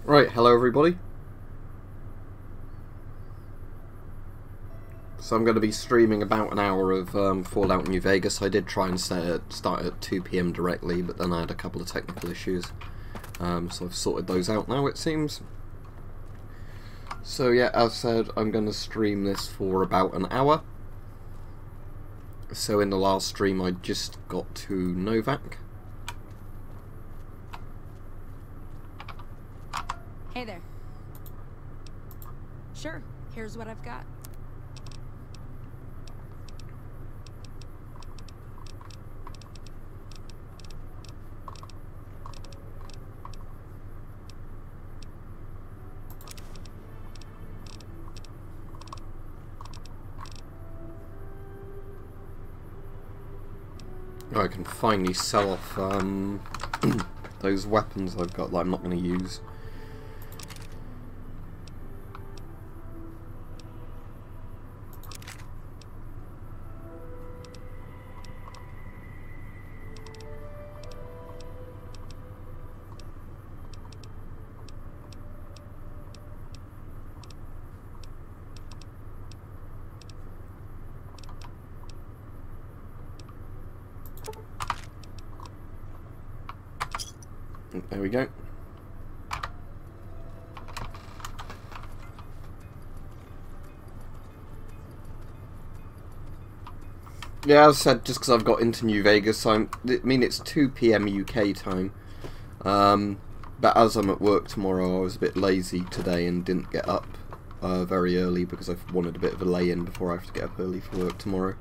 Right, hello everybody. So I'm going to be streaming about an hour of Fallout New Vegas. I did try and start at 2 PM directly, but then I had a couple of technical issues. So I've sorted those out now, it seems. So yeah, as said, I'm going to stream this for about an hour. So in the last stream I just got to Novak. Hey there. Sure, here's what I've got. I can finally sell off those weapons I've got that I'm not going to use. There we go. Yeah, as I said, just because I've got into New Vegas, I mean it's 2 PM UK time. But as I'm at work tomorrow, I was a bit lazy today and didn't get up very early because I wanted a bit of a lay-in before I have to get up early for work tomorrow.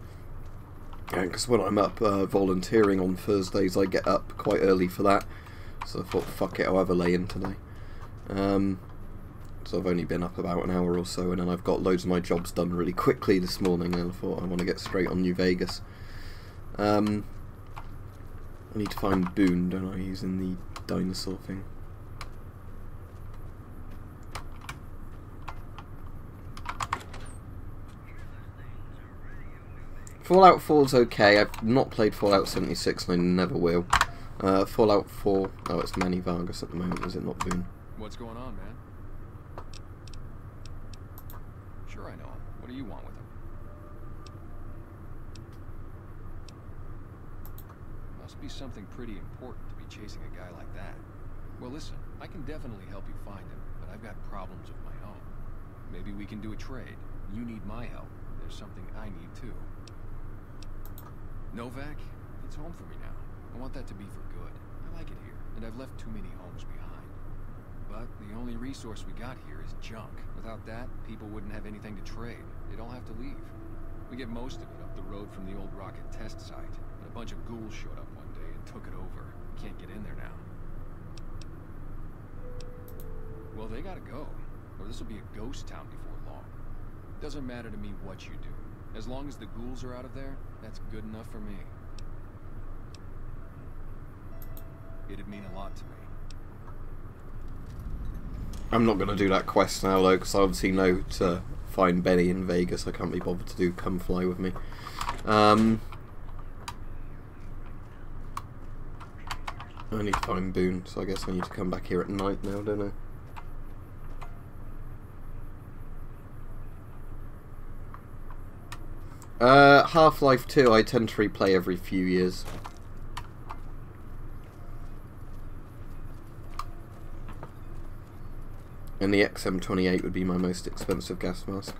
Because when I'm up volunteering on Thursdays, I get up quite early for that. So I thought, fuck it, I'll have a lay-in today. So I've only been up about an hour or so, and then I've got loads of my jobs done really quickly this morning, and I thought I want to get straight on New Vegas. I need to find Boone, don't I, using the dinosaur thing. Fallout 4's okay. I've not played Fallout 76 and I never will. Fallout 4, oh, it's Manny Vargas at the moment, is it not Boone? What's going on, man? Sure I know him. What do you want with him? Must be something pretty important to be chasing a guy like that. Well, listen, I can definitely help you find him, but I've got problems of my own. Maybe we can do a trade. You need my help. There's something I need too. Novak, it's home for me now. I want that to be for good. I like it here, and I've left too many homes behind. But the only resource we got here is junk. Without that, people wouldn't have anything to trade. They'd all have to leave. We get most of it up the road from the old rocket test site, but a bunch of ghouls showed up one day and took it over. We can't get in there now. Well, they gotta go, or this will be a ghost town before long. Doesn't matter to me what you do. As long as the ghouls are out of there, that's good enough for me. It'd mean a lot to me. I'm not going to do that quest now though, because I obviously know to find Benny in Vegas. I can't be bothered to do Come Fly With Me. I need to find Boone, so I guess I need to come back here at night now, don't I? Half-Life 2 I tend to replay every few years. And the XM28 would be my most expensive gas mask.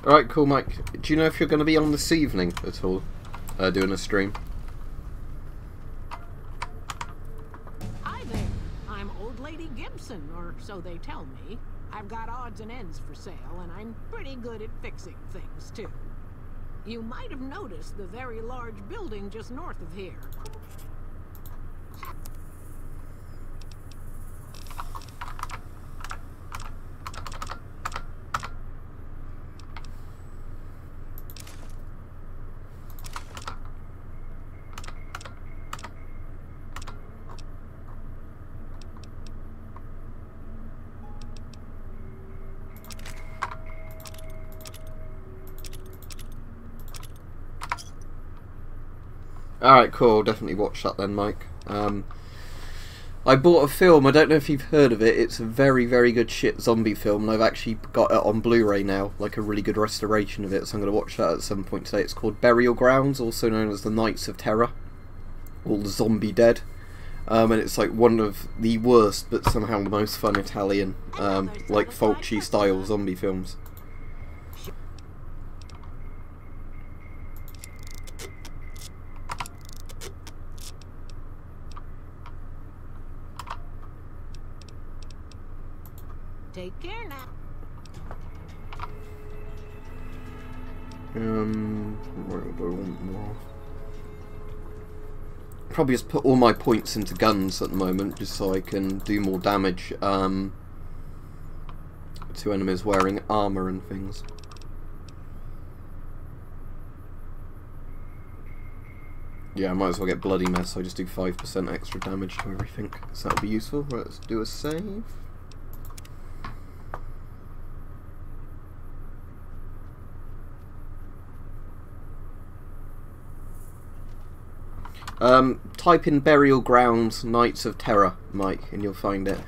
Alright, cool, Mike. Do you know if you're going to be on this evening at all? Doing a stream? Hi there. I'm Old Lady Gibson, or so they tell me. I've got odds and ends for sale, and I'm pretty good at fixing things, too. You might have noticed the very large building just north of here. Alright, cool. Definitely watch that then, Mike. I bought a film, I don't know if you've heard of it, it's a very, very good shit zombie film, and I've actually got it on Blu-ray now, like a really good restoration of it, so I'm going to watch that at some point today. It's called Burial Grounds, also known as The Nights of Terror, or The Zombie Dead, and it's like one of the worst, but somehow the most fun Italian, like Fulci style zombie films. Take care now. What do I want more? Probably just put all my points into guns at the moment, just so I can do more damage to enemies wearing armour and things. Yeah, I might as well get Bloody Mess, so I just do 5% extra damage to everything, so that'll be useful. Right, let's do a save. Type in Burial Grounds Nights of Terror, Mike, and you'll find it.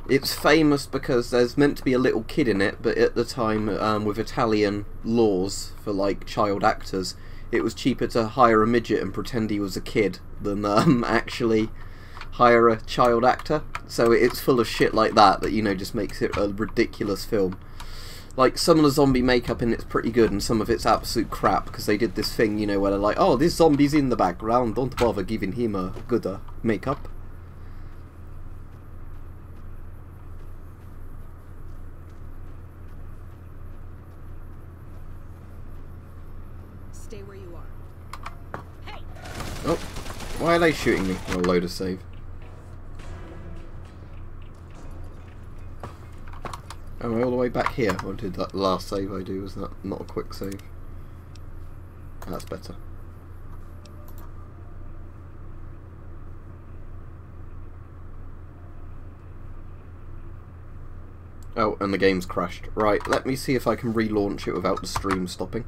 It's famous because there's meant to be a little kid in it, but at the time, with Italian laws for like child actors, it was cheaper to hire a midget and pretend he was a kid than actually hire a child actor. So it's full of shit like that, you know, just makes it a ridiculous film. Like, some of the zombie makeup in it's pretty good, and some of it's absolute crap, because they did this thing, you know, where they're like, oh, this zombie's in the background, don't bother giving him a good makeup. Stay where you are. Hey! Oh, why are they shooting me? I'll load a save. Am I all the way back here? Or did that last save I do, was that not a quick save? That's better. Oh, and the game's crashed. Right, let me see if I can relaunch it without the stream stopping.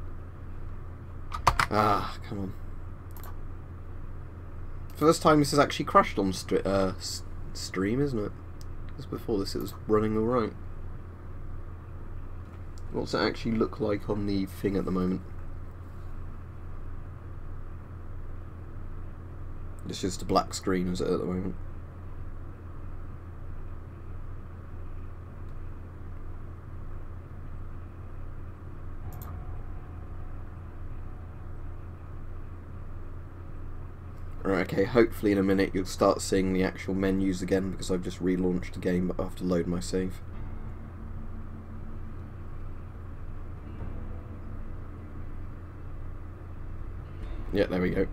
Ah, come on. First time this has actually crashed on stream, isn't it? Because before this it was running alright. What's it actually look like on the thing at the moment? It's just a black screen, is it, at the moment? Right, okay, hopefully in a minute you'll start seeing the actual menus again, because I've just relaunched the game, but I have to load my save. Yeah, there we go.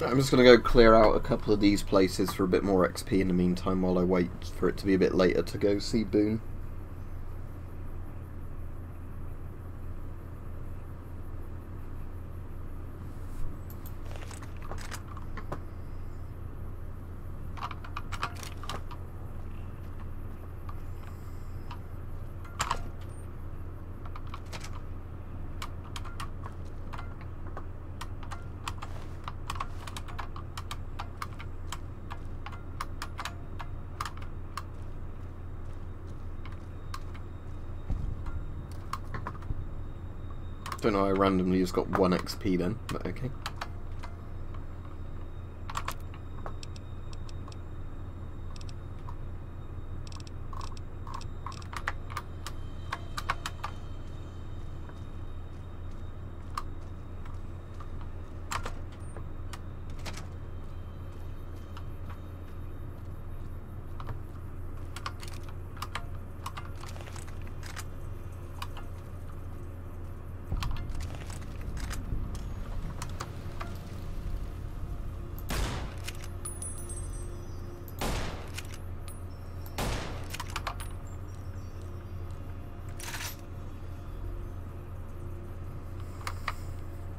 I'm just going to go clear out a couple of these places for a bit more XP in the meantime while I wait for it to be a bit later to go see Boone. Don't know, I randomly just got 1 XP then, but okay.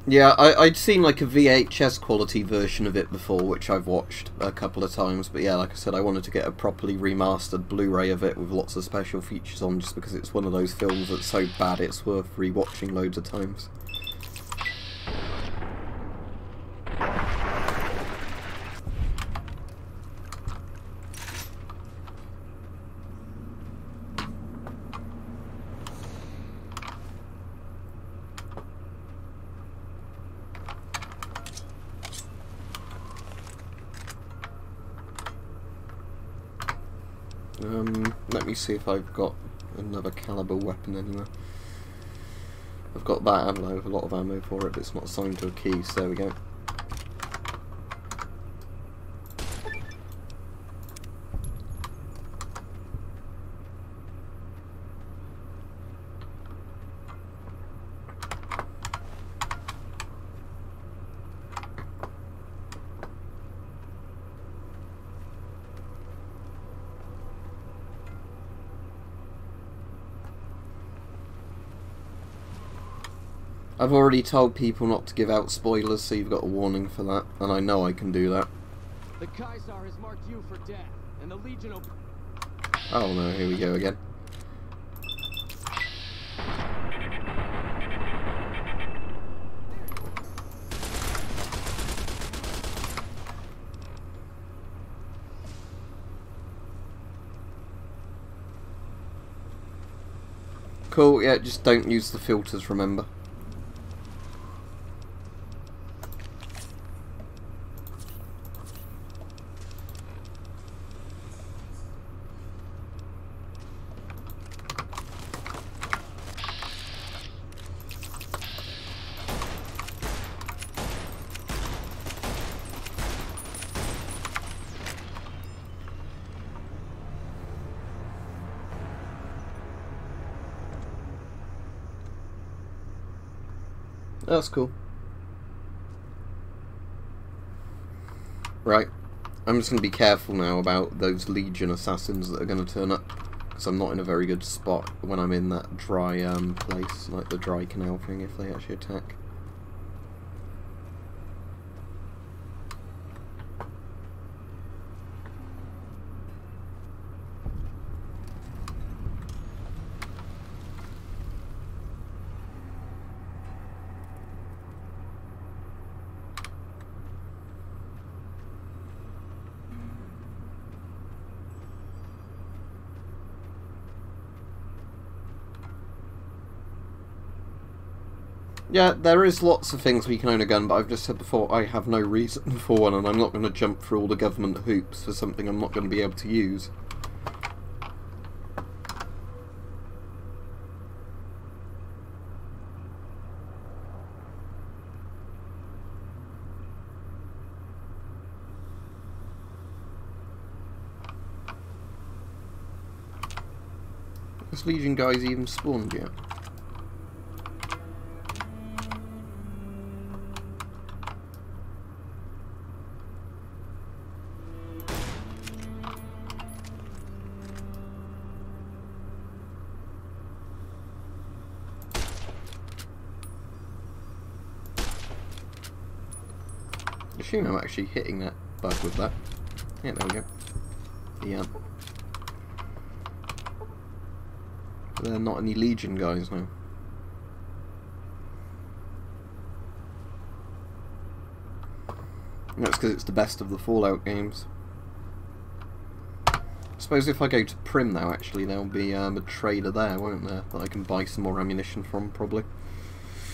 Yeah, I'd seen like a VHS quality version of it before, which I've watched a couple of times, but yeah, like I said, I wanted to get a properly remastered Blu-ray of it with lots of special features on, just because it's one of those films that's so bad it's worth rewatching loads of times. Let me see if I've got another caliber weapon anywhere. I've got that, haven't I, with a lot of ammo for it, but it's not assigned to a key, so there we go. I've already told people not to give out spoilers, so you've got a warning for that, and I know I can do that. The Kaiser has marked you for death, and the Legion will... Oh no, here we go again. Cool, yeah, just don't use the filters, remember. That's cool. Right, I'm just going to be careful now about those Legion assassins that are going to turn up, because I'm not in a very good spot when I'm in that dry place, like the dry canal thing, if they actually attack. Yeah, there is lots of things we can own a gun, but I've just said before, I have no reason for one, and I'm not going to jump through all the government hoops for something I'm not going to be able to use. This Legion guy's even spawned yet. I assume I'm actually hitting that bug with that. Yeah, there we go. Yeah. There are not any Legion guys now. And that's because it's the best of the Fallout games. I suppose if I go to Prim now, actually, there'll be a trader there, won't there? That I can buy some more ammunition from, probably.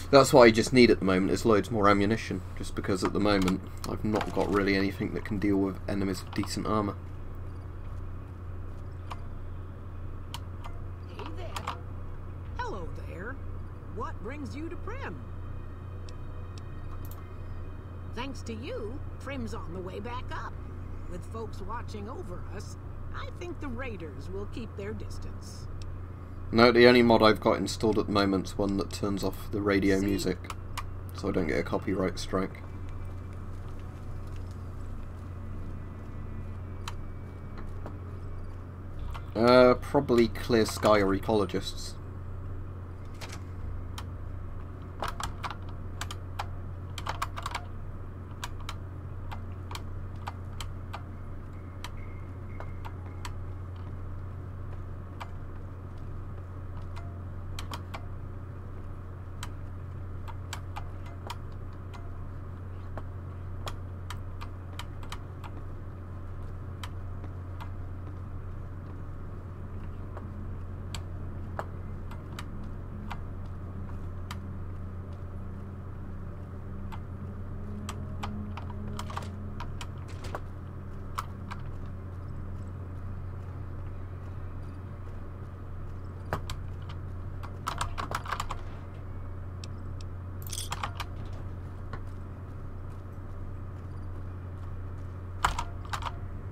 That's what I just need at the moment, is loads more ammunition, just because at the moment I've not got really anything that can deal with enemies with decent armour. Hey there. Hello there. What brings you to Prim? Thanks to you, Prim's on the way back up. With folks watching over us, I think the raiders will keep their distance. No, the only mod I've got installed at the moment's one that turns off the radio music, so I don't get a copyright strike. Probably Clear Sky or Ecologists.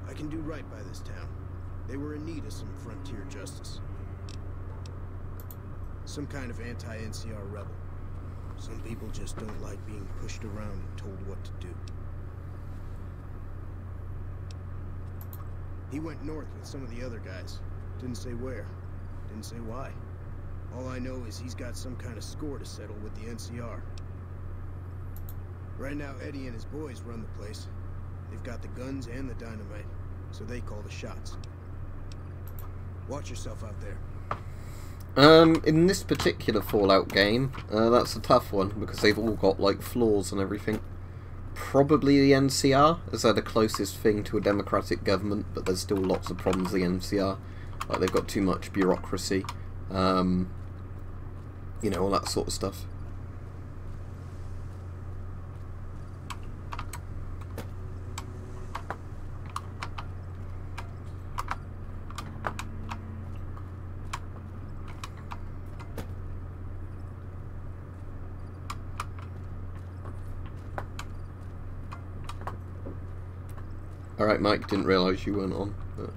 I can do right by this town. They were in need of some frontier justice. Some kind of anti-NCR rebel. Some people just don't like being pushed around and told what to do. He went north with some of the other guys. Didn't say where. Didn't say why. All I know is he's got some kind of score to settle with the NCR. Right now, Eddie and his boys run the place. They've got the guns and the dynamite, so they call the shots. Watch yourself out there. In this particular Fallout game, that's a tough one, because they've all got, like, flaws and everything. Probably the NCR, as they're the closest thing to a democratic government, but there's still lots of problems with the NCR. Like, they've got too much bureaucracy, you know, all that sort of stuff. Alright, Mike, didn't realise you weren't on. But...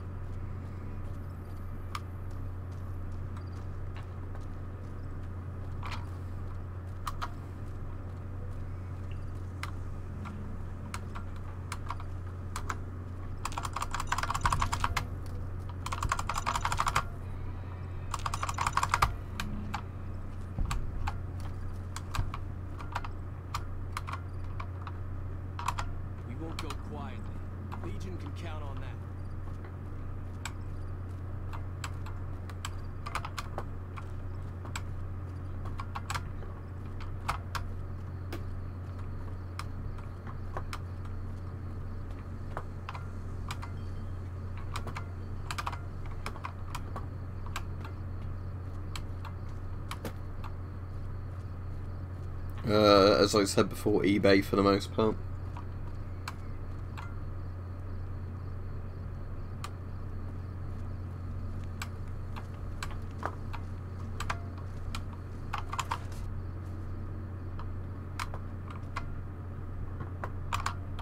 We won't go quietly. Legion can count on that. As I said before, eBay for the most part.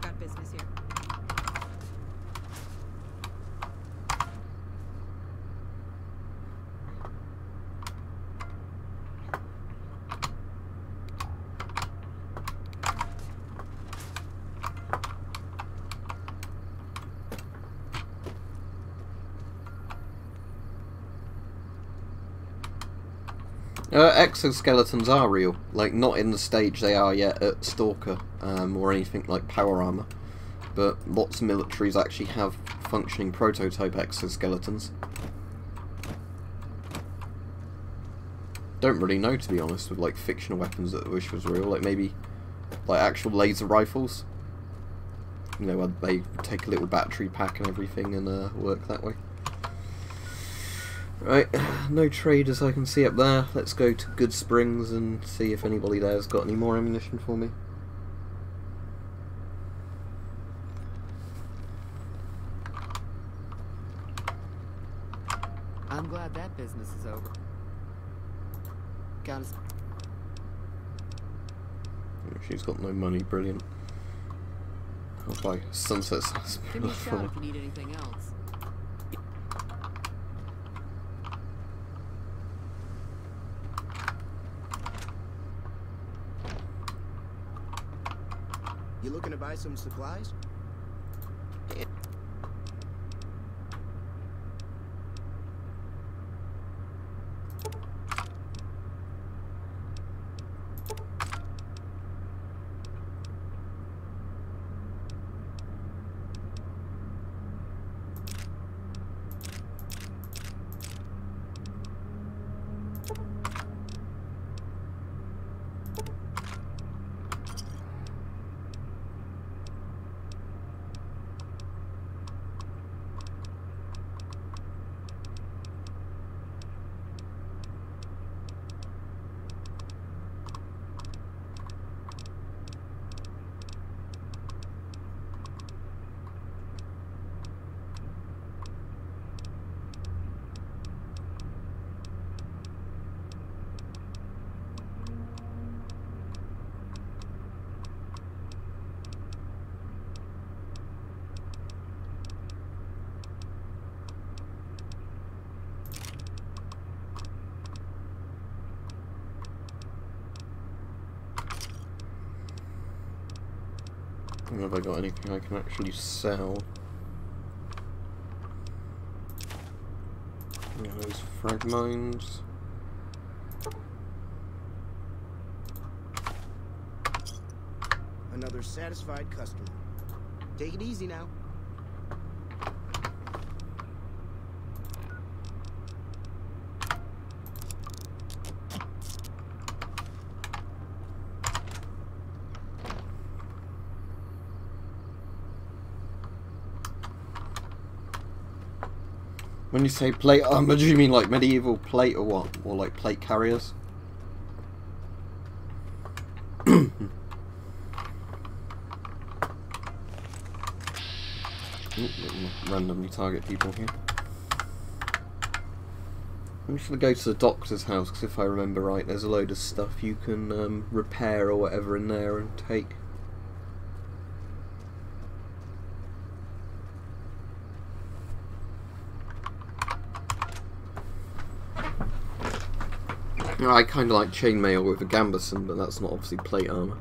Got business here. Exoskeletons are real, like not in the stage they are yet at Stalker or anything like power armor, but lots of militaries actually have functioning prototype exoskeletons. Don't really know, to be honest, with like fictional weapons that I wish was real, like maybe like actual laser rifles, you know, where they take a little battery pack and everything and work that way. Right, no traders I can see up there. Let's go to Good Springs and see if anybody there's got any more ammunition for me. I'm glad that business is over. Got us. She's got no money, brilliant. I'll buy Sunset Sarsaparilla. Give me a shout if you need anything else. You looking to buy some supplies? Have I got anything I can actually sell? Yeah, those frag mines. Another satisfied customer. Take it easy now. When you say plate armor, do you mean like medieval plate or what? Or like plate carriers? Randomly target people here. I'm just going to go to the doctor's house because if I remember right, there's a load of stuff you can repair or whatever in there and take. I kind of like chainmail with a gambeson, but that's not obviously plate armor.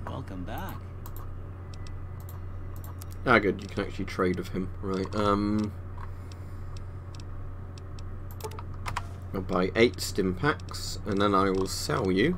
Welcome back. Ah, good, you can actually trade with him. Right, I'll buy 8 stim packs, and then I will sell you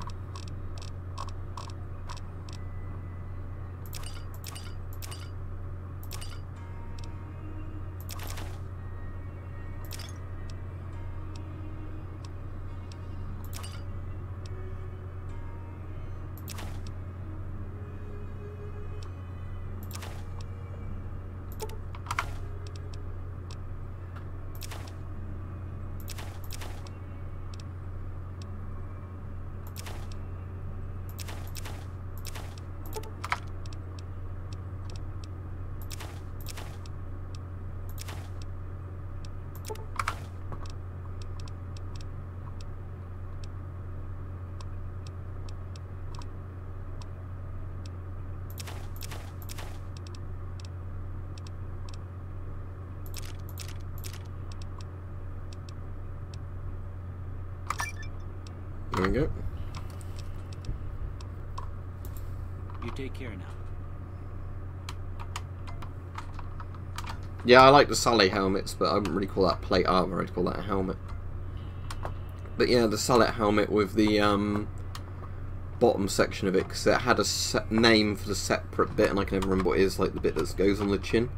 There we go. You take care now. Yeah, I like the Sully helmets, but I wouldn't really call that plate armor, I'd call that a helmet. But yeah, the Sully helmet with the bottom section of it because it had a name for the separate bit, and I can never remember what it is, like the bit that goes on the chin.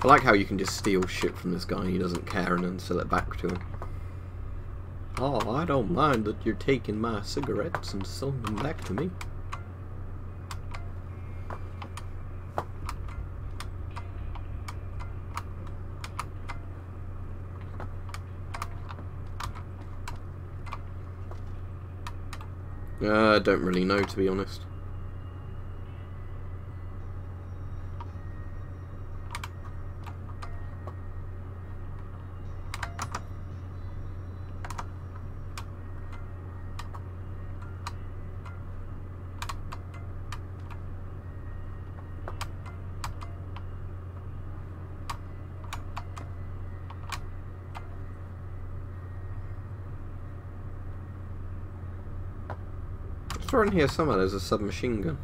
I like how you can just steal shit from this guy and he doesn't care and then sell it back to him. Oh, I don't mind that you're taking my cigarettes and selling them back to me. I don't really know, to be honest. I saw in here somewhere there's a submachine gun.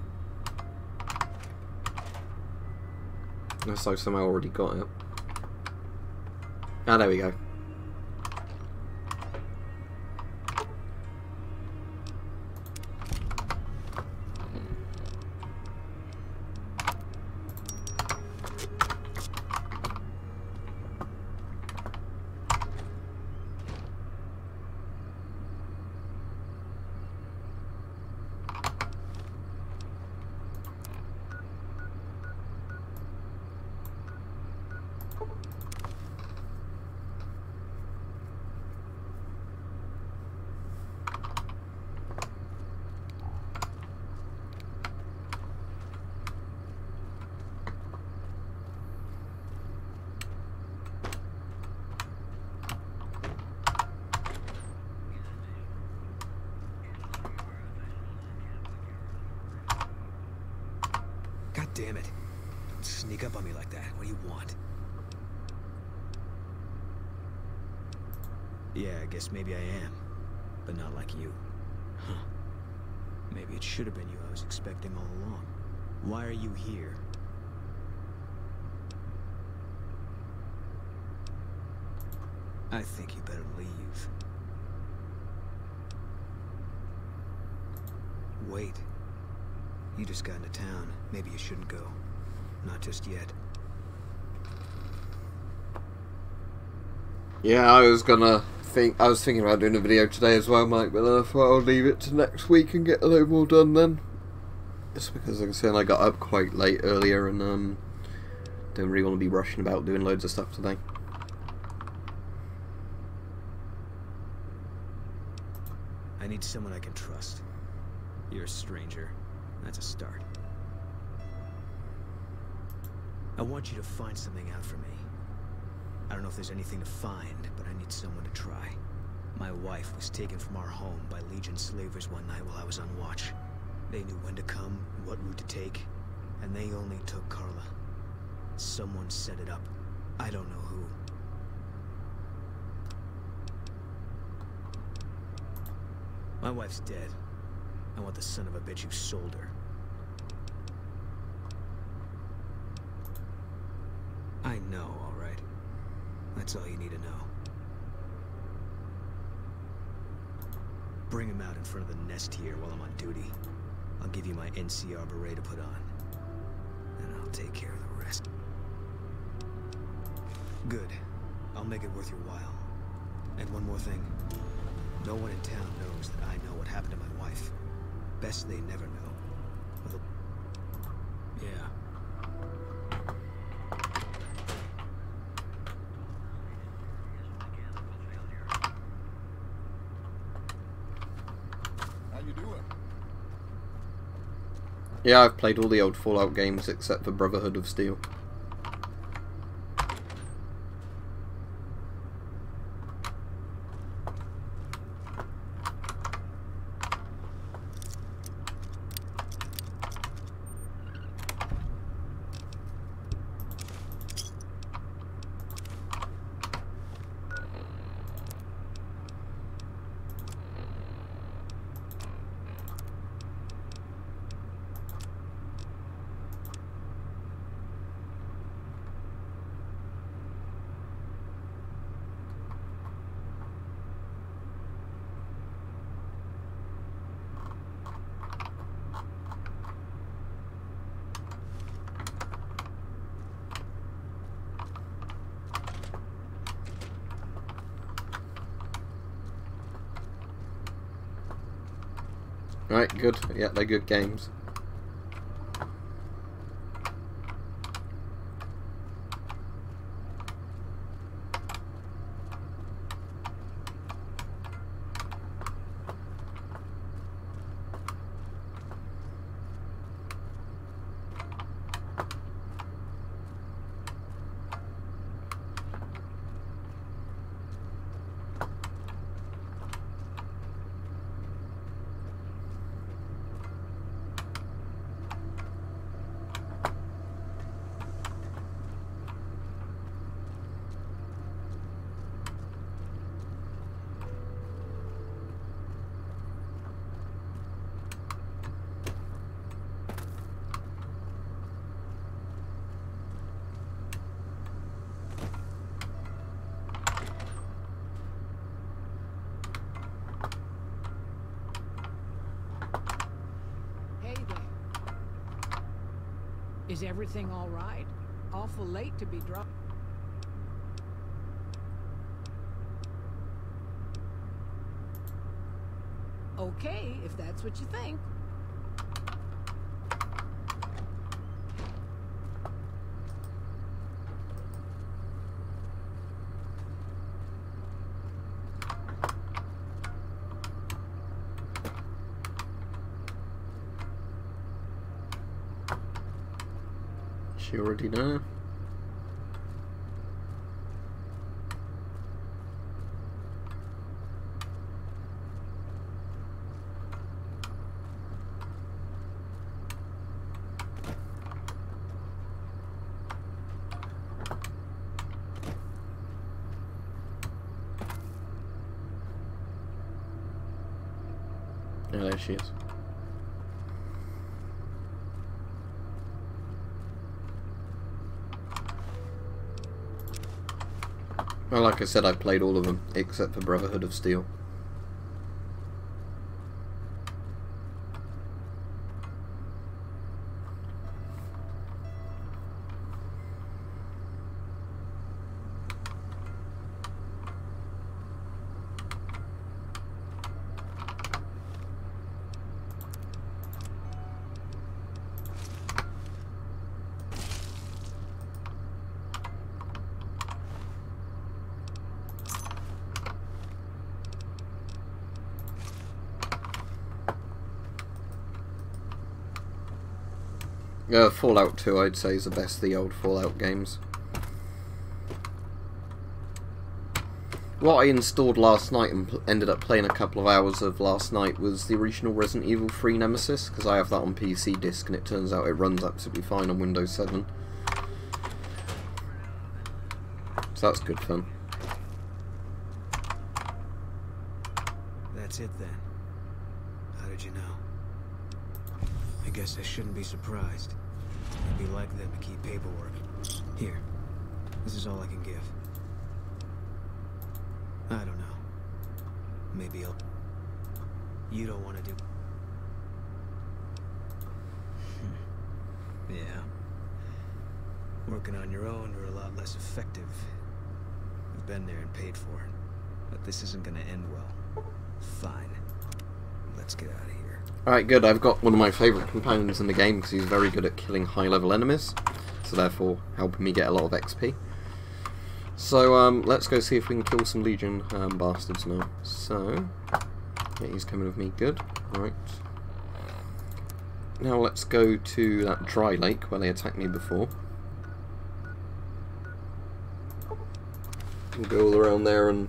Unless I've somehow already got it. Ah, there we go. Damn it. Don't sneak up on me like that. What do you want? Yeah, I guess maybe I am. But not like you. Huh. Maybe it should have been you I was expecting all along. Why are you here? I think you better leave. Wait. You just got into town. Maybe you shouldn't go. Not just yet. Yeah, I was thinking about doing a video today as well, Mike, but then I thought I'll leave it to next week and get a load more done then. Just because, like I said, I got up quite late earlier and don't really want to be rushing about doing loads of stuff today. I need someone I can trust. You're a stranger. That's a start. I want you to find something out for me. I don't know if there's anything to find, but I need someone to try. My wife was taken from our home by Legion slavers one night while I was on watch. They knew when to come, and what route to take, and they only took Carla. Someone set it up. I don't know who. My wife's dead. I want the son of a bitch who sold her. I know, all right. That's all you need to know. Bring him out in front of the nest here while I'm on duty. I'll give you my NCR beret to put on. And I'll take care of the rest. Good. I'll make it worth your while. And one more thing. No one in town knows that I know what happened to my wife. Best they never know. Well, yeah. Yeah, I've played all the old Fallout games except for Brotherhood of Steel. Right, good. Yeah, they're good games. Hey there. Is everything all right? Awful late to be dropped. Okay, if that's what you think. She already know. Yeah, there she is. Well, like I said, I played all of them, except for Brotherhood of Steel. Fallout 2, I'd say, is the best of the old Fallout games. What I installed last night and ended up playing a couple of hours of last night was the original Resident Evil 3 Nemesis, because I have that on PC disc and it turns out it runs absolutely fine on Windows 7. So that's good fun. That's it then. How did you know? I guess I shouldn't be surprised. It'd be like them to keep paperwork. Here. This is all I can give. I don't know. Maybe I'll... You don't want to do... Yeah. Working on your own, you're a lot less effective. You've been there and paid for it. But this isn't gonna end well. Fine. Let's get out of here. Alright, good. I've got one of my favourite companions in the game because he's very good at killing high-level enemies. So therefore, helping me get a lot of XP. So, let's go see if we can kill some Legion bastards now. So, yeah, he's coming with me. Good. Right. now let's go to that dry lake where they attacked me before. We'll go all around there, and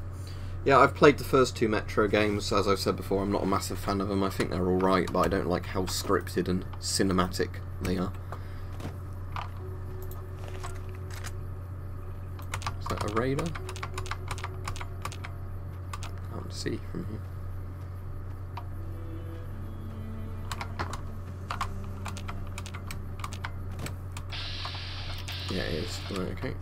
yeah, I've played the first 2 Metro games. As I've said before, I'm not a massive fan of them. I think they're alright, but I don't like how scripted and cinematic they are. Is that a raider? Can't see from here. Yeah, it is. Right, okay.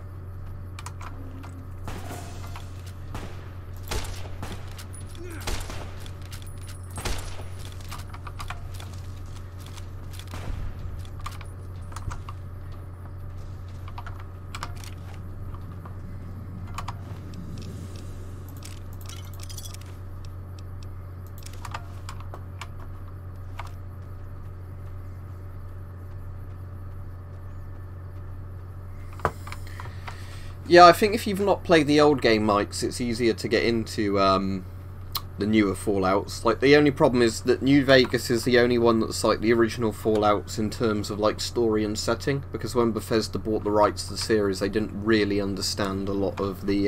Yeah, I think if you've not played the old game, Mikes, it's easier to get into the newer Fallouts. Like, the only problem is that New Vegas is the only one that's like the original Fallouts in terms of like story and setting, because when Bethesda bought the rights to the series, they didn't really understand a lot of the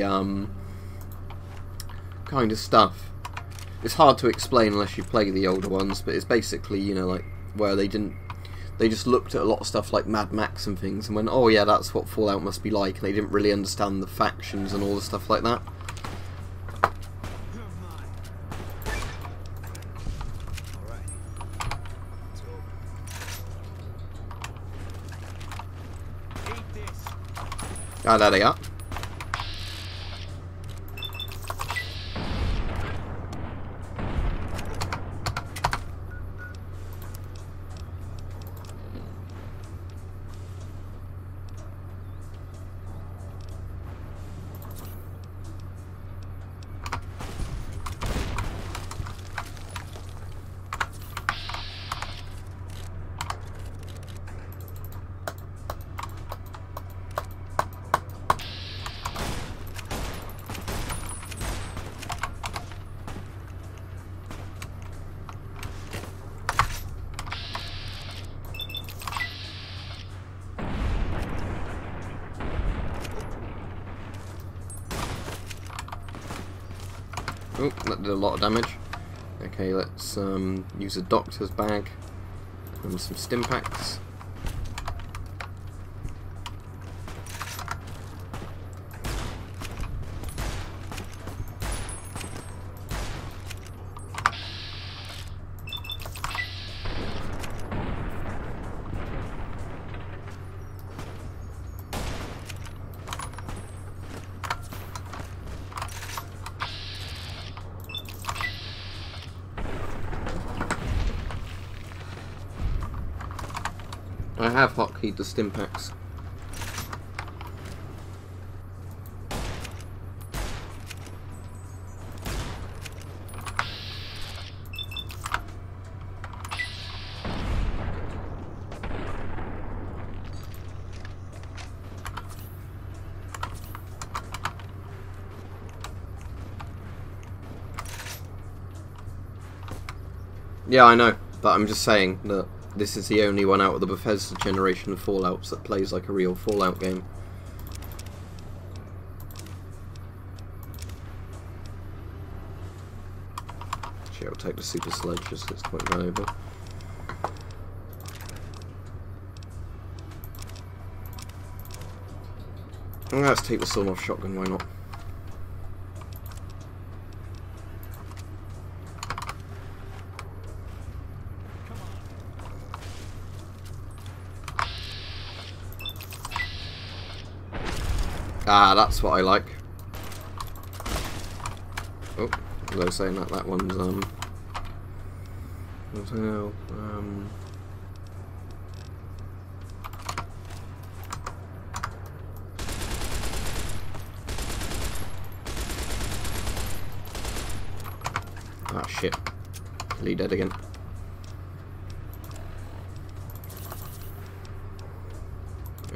kind of stuff. It's hard to explain unless you play the older ones, but it's basically, you know, like, where they just looked at a lot of stuff like Mad Max and things and went, oh yeah, that's what Fallout must be like, and they didn't really understand the factions and all the stuff like that. Ah, there they are. Oh, that did a lot of damage. Okay, let's use a doctor's bag and some stim packs. I have hotkeyed the stim packs. Yeah, I know, but I'm just saying that this is the only one out of the Bethesda generation of Fallouts that plays like a real Fallout game. Actually, I'll take the super sledge just 'cause it's quite valuable. Let's take the sawed-off shotgun, why not? Ah, that's what I like. Oh, as I was saying that one's what the hell? Ah shit. Lee dead again.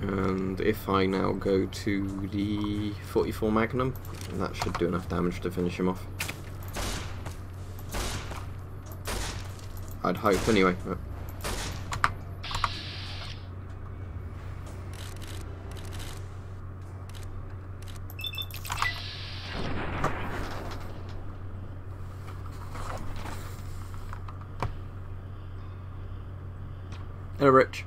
And if I now go to the 44 Magnum, that should do enough damage to finish him off. I'd hope, anyway. Hello, Rich.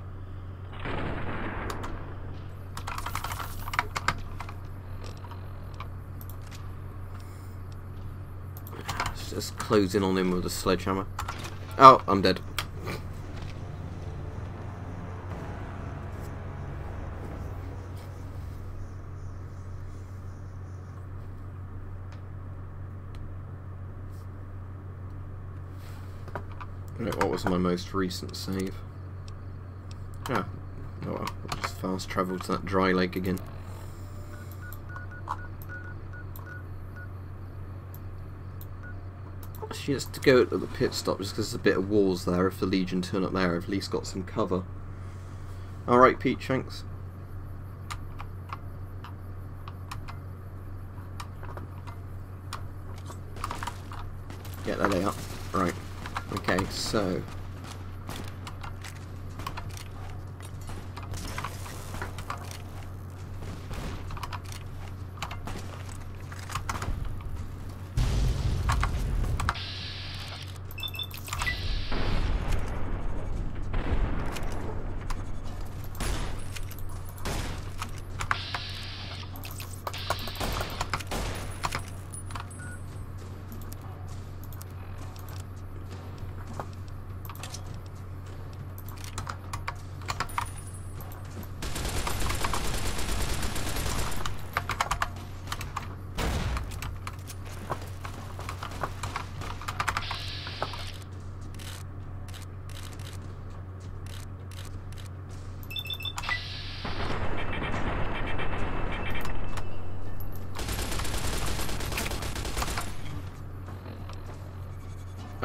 Just close in on him with a sledgehammer. Oh, I'm dead. Right, what was my most recent save? Ah, oh well, I'll just fast travel to that dry lake again. Actually, just to go to the pit stop just because there's a bit of walls there. If the Legion turn up there, I've at least got some cover. Alright, Pete Shanks. Yeah, there they are. Right. Okay, so...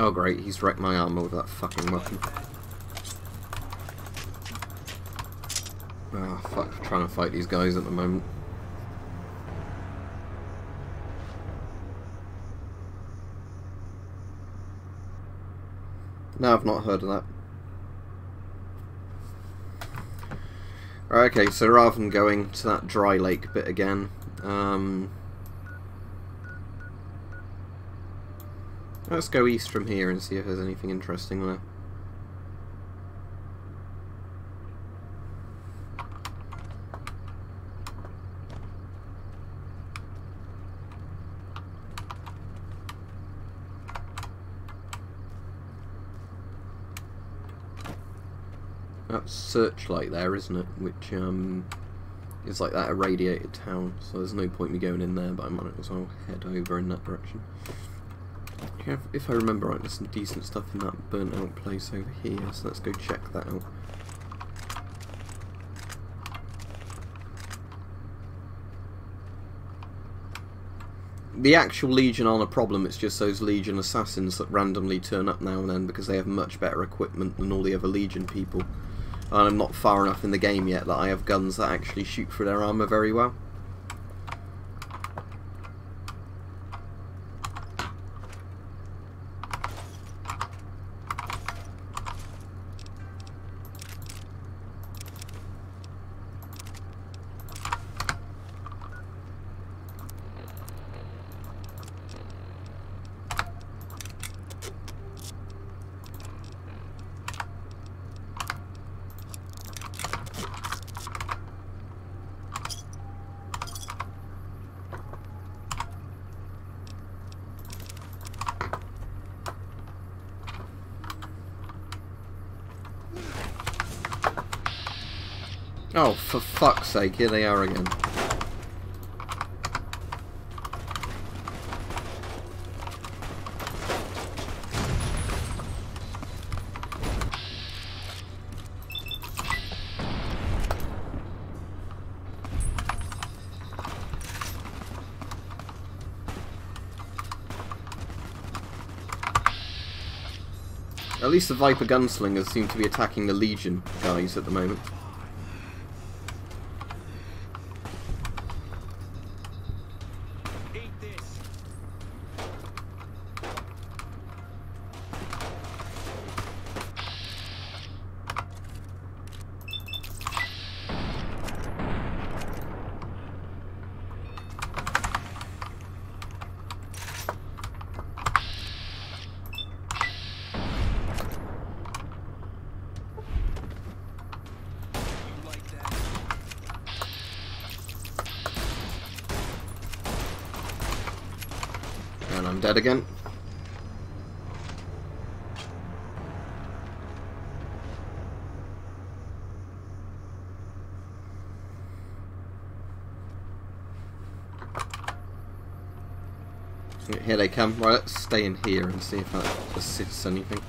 Oh great, he's wrecked my armor with that fucking weapon. Oh fuck, I'm trying to fight these guys at the moment. No, I've not heard of that. Right, okay, so rather than going to that dry lake bit again, let's go east from here and see if there's anything interesting there. That's Searchlight there, isn't it? Which is like that irradiated town, so there's no point me going in there, but I might as well head over in that direction. If I remember right, there's some decent stuff in that burnt out place over here, so let's go check that out. The actual Legion aren't a problem, it's just those Legion assassins that randomly turn up now and then because they have much better equipment than all the other Legion people. And I'm not far enough in the game yet that I have guns that actually shoot through their armour very well. Oh, for fuck's sake, here they are again. At least the Viper gunslingers seem to be attacking the Legion guys at the moment. I'm dead again. Here they come. Right, let's stay in here and see if that assists anything.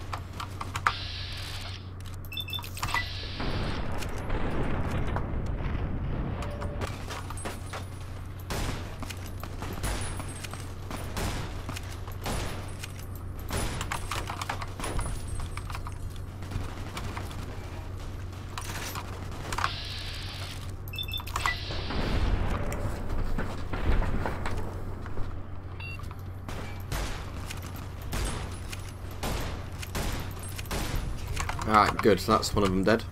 Alright, good, so that's one of them dead.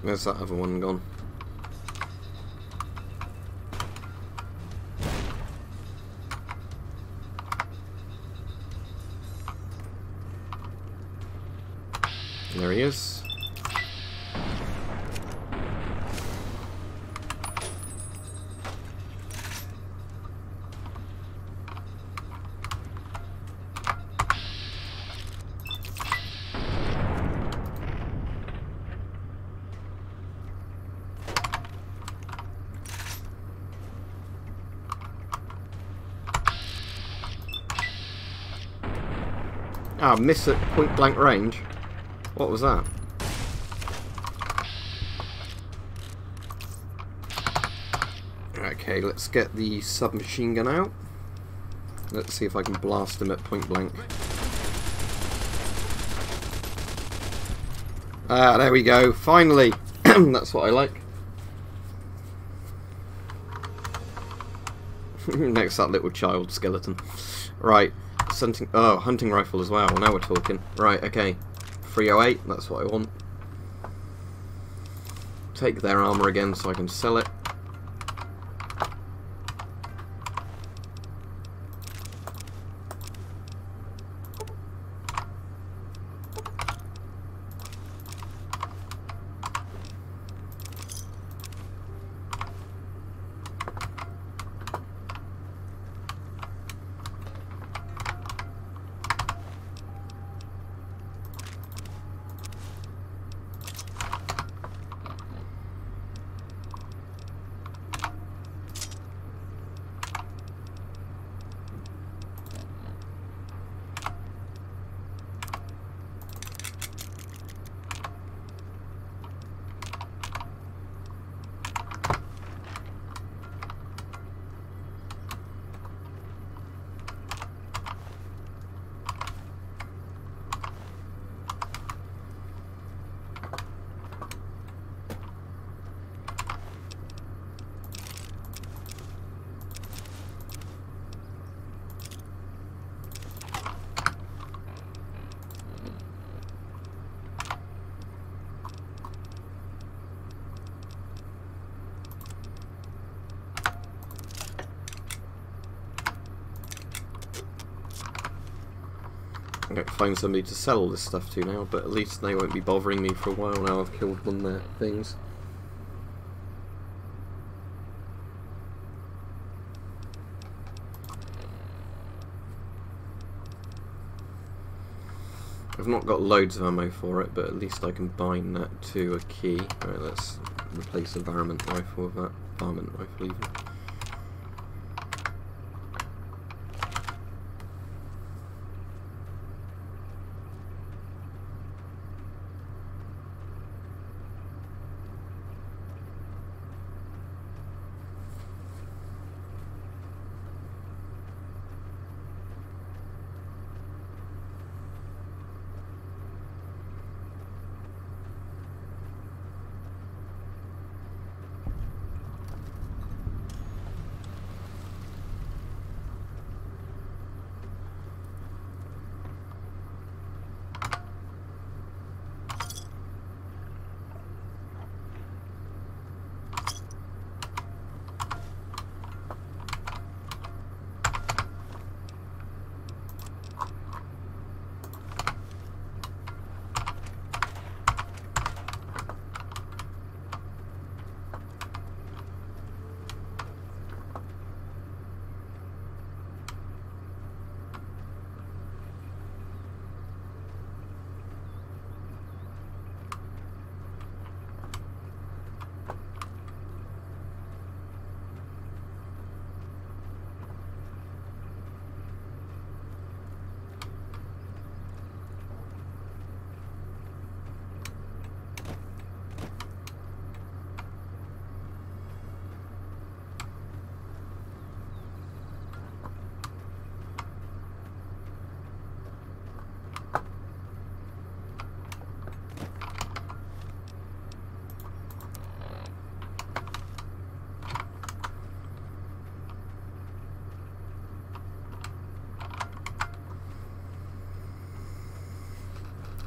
Where's that other one gone? There he is. Ah, miss at point blank range. What was that? Okay, let's get the submachine gun out. Let's see if I can blast him at point blank. Ah, there we go. Finally! That's what I like. Next, that little child skeleton. Right. Hunting rifle as well. Now we're talking. Right, okay. 308, that's what I want. Take their armor again so I can sell it. I'm going to find somebody to sell all this stuff to now, but at least they won't be bothering me for a while now I've killed one of their things. I've not got loads of ammo for it, but at least I can bind that to a key. Alright, let's replace the varmint rifle with that. Varmint rifle even.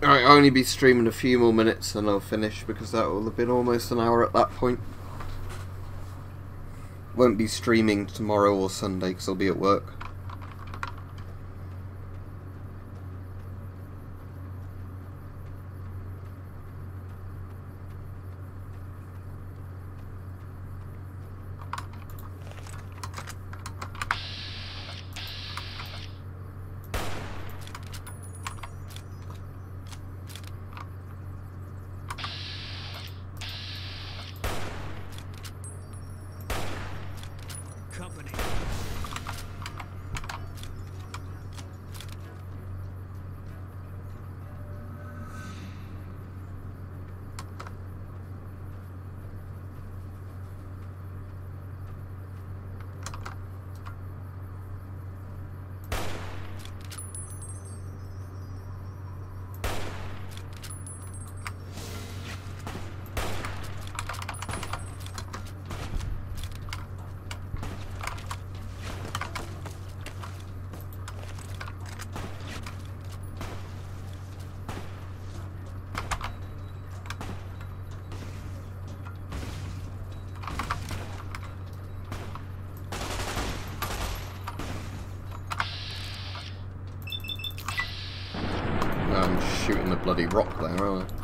Alright, I'll only be streaming a few more minutes and I'll finish because that will have been almost an hour at that point. Won't be streaming tomorrow or Sunday because I'll be at work. Company. I'm shooting the bloody rock there, aren't I?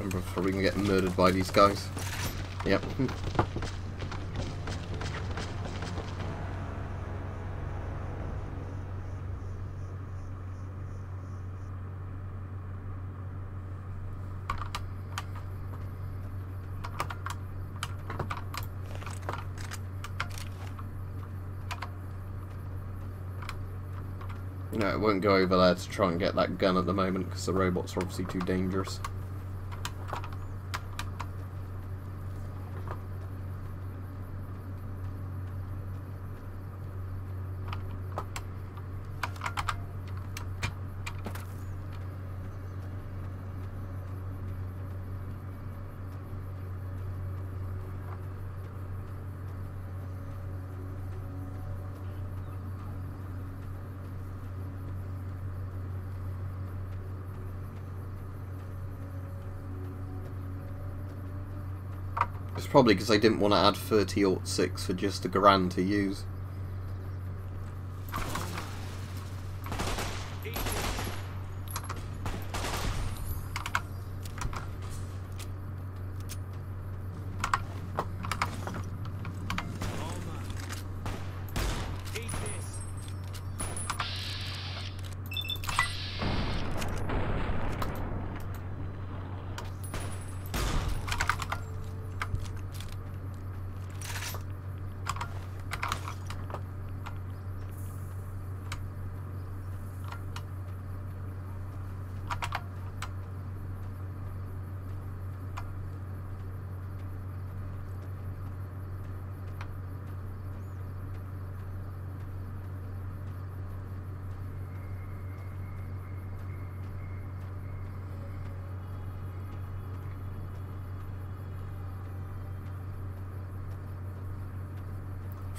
Before we can get murdered by these guys. Yep. No, it won't go over there to try and get that gun at the moment because the robots are obviously too dangerous. It's probably because I didn't want to add 30-06 for just a grand to use.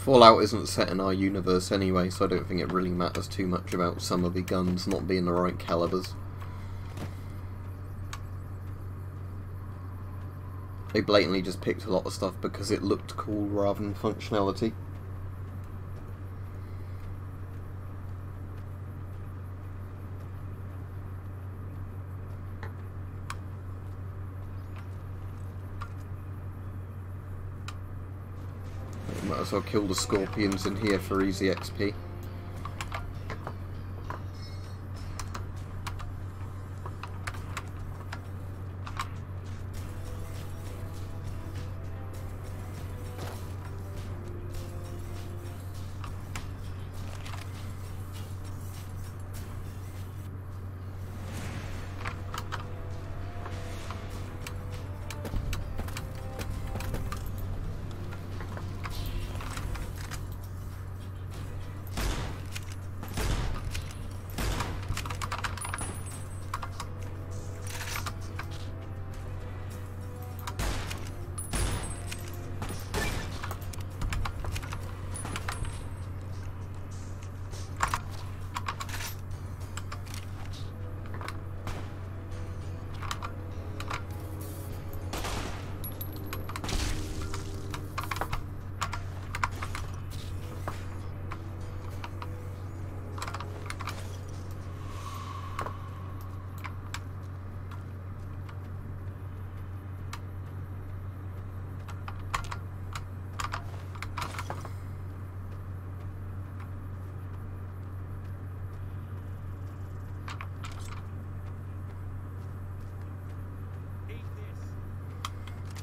Fallout isn't set in our universe anyway, so I don't think it really matters too much about some of the guns not being the right calibers. They blatantly just picked a lot of stuff because it looked cool rather than functionality. Might as well kill the scorpions in here for easy XP.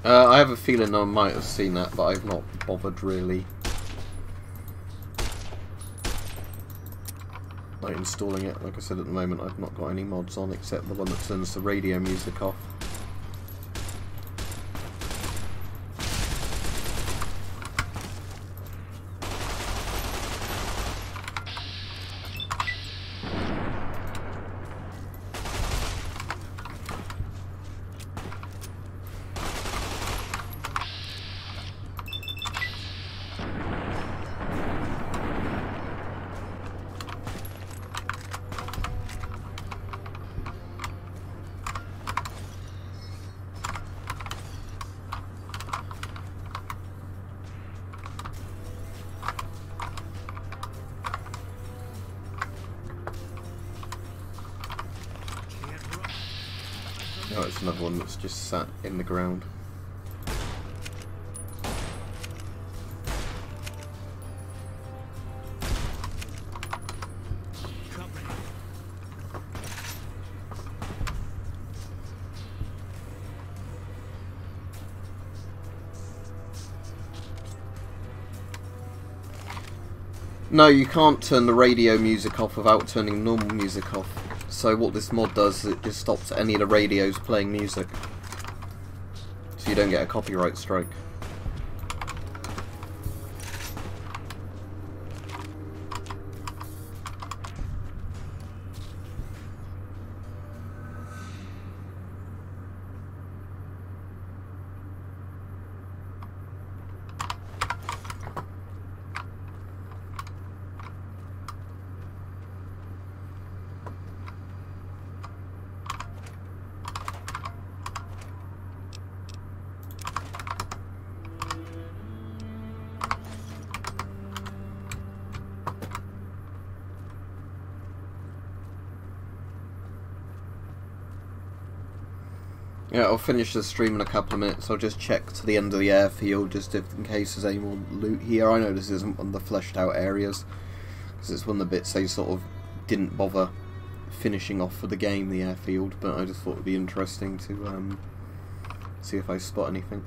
I have a feeling I might have seen that, but I've not bothered really. Like installing it. Like I said, at the moment I've not got any mods on except the one that turns the radio music off. Oh, it's another one that's just sat in the ground. No, you can't turn the radio music off without turning normal music off. So what this mod does is it just stops any of the radios playing music. So you don't get a copyright strike. Yeah, I'll finish the stream in a couple of minutes. I'll just check to the end of the airfield just in case there's any more loot here. I know this isn't one of the fleshed out areas because it's one of the bits they sort of didn't bother finishing off for the game, the airfield, but I just thought it would be interesting to see if I spot anything.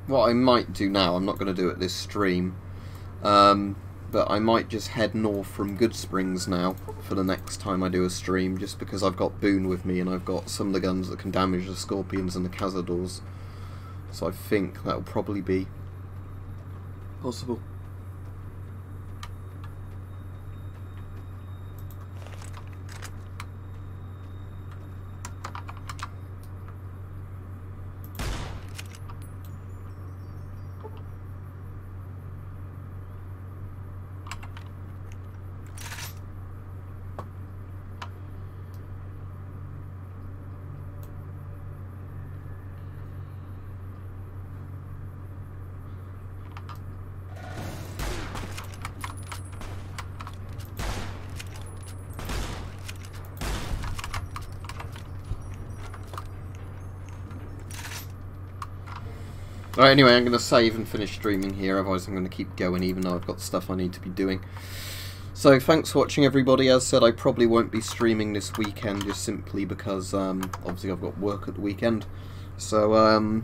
What I might do now, I'm not going to do it this stream, but I might just head north from Goodsprings now for the next time I do a stream, just because I've got Boone with me and I've got some of the guns that can damage the Scorpions and the Cazadors, so I think that'll probably be possible. Alright, anyway, I'm going to save and finish streaming here, otherwise I'm going to keep going even though I've got stuff I need to be doing. So, thanks for watching everybody. As said, I probably won't be streaming this weekend just simply because, obviously I've got work at the weekend. So,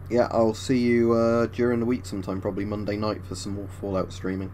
yeah, I'll see you during the week sometime, probably Monday night for some more Fallout streaming.